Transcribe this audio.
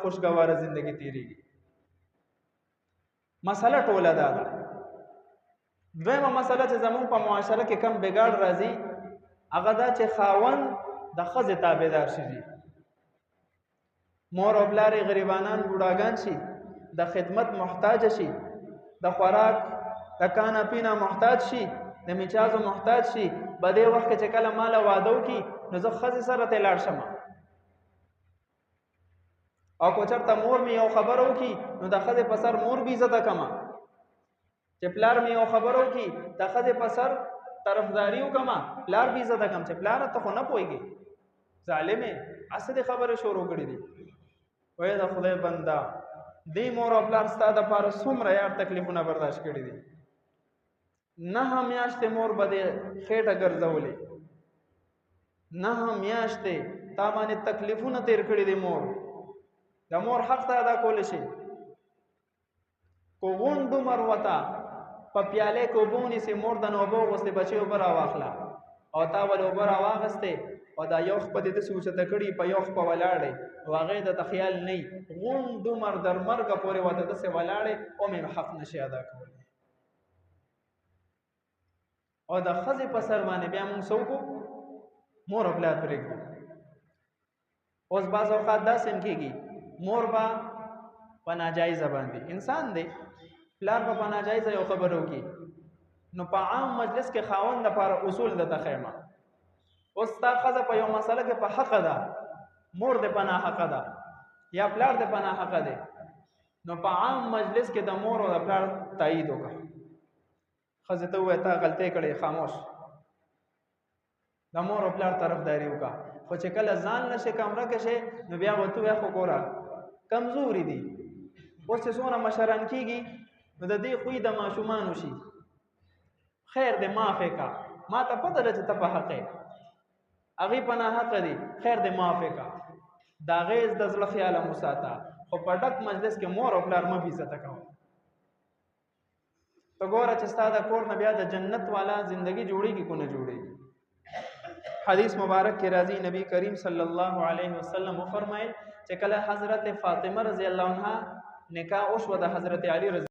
خوشگواره زندگی تیریږي. مسله ټوله دا ده. دویمه مسله چې زموږ په معاشره کې کم بګاړ راځي هغه دا چې خاوند د ښځې تابعدار شي. مور او پلار غریبانان بوډاګان شي، د خدمت محتاج شي، د خوراک د کانا پینا محتاج شي، د میچازو محتاج شي. په دې وخت کې چې کله مال واده وکړي نو زه ښځې سره ته لاړ شم، او که چېرته مور مې یو خبره وکړي نو د ښځې په سر مور بې عزته کړمه، چې پلار مې یو خبره وکړي د ښځې په سر طرفداري وکړمه، پلار بې عزته کړم چې پلاره ته خو نه پوهېږې ظالمې هسې دې خبرې شروع کړي دي. وایي د خدای بنده دې مور او پلار ستا دپاره څومره یار تکلیفونه برداشت کړي دي. 9 میاشتې مور به دې خېټه ګرځولې، 9 میاشتې تا باندې تکلیفونه تیر کړي دي. مور د مور حق ته ادا کولی شي. کو غونډ عمر وته په پیالې کې اوبه ونیسي، مور د نو اوبه وغوستې بچې اوبه راواخله او تا ولې اوبه راواخېستې او دا یو خپه دې داسې اوچته کړي په یو خپه ولاړې او هغې ته خیال نه وي غونډ عمر در مرګه پورې ورته داسې ولاړې او مې حق نشي ادا کولی. او د ښځې په سر باندې بیا موږ څه وکړو؟ مور او پلار پرېږدو. اوس بعض اوقات داسې هم کېږي مور به په ناجایزه باندې انسان دی، پلار به په ناجایزه یو خبره وکړي نو په عام مجلس کې خاوند لپاره اصول درته ښیمه. اوس ستا ښځه په یو مسله کې په حقه ده، مور دې په ناحقه ده یا پلار دې په ناحقه دی، نو په عام مجلس کې د مور او د پلار تایید وکړه. ښځې ته ووایه تا غلطۍ کړې، خاموش د مور او پلار طرفداري وکړه. خو چې کله ځان نشي کمره کې شي نو بیا به ته وایې خو ګوره کمزوري دي. اوس چې څومره مشران کېږي نو د دې خوی د ماشومانو شي، خیر دې معافې کا، ما ته پته ده چې ته په حق یې، هغې په ناحقه دي، خیر دې معافې کا. د هغې د زړه خیاله مو ساته، خو په ډک مجلس کې مور او پلار مه بې عزته کوه. ته ګوره چې ستا د کور نه بیا د جنت والا زندگی جوړېږي کو نه جوړېږي. حدیث مبارک کې راځي نبی کریم صلی الله علیه وسلم وفرمایل چې کله حضرت فاطمه رضی الله عنها نکاح وشوه د حضرت علی رضی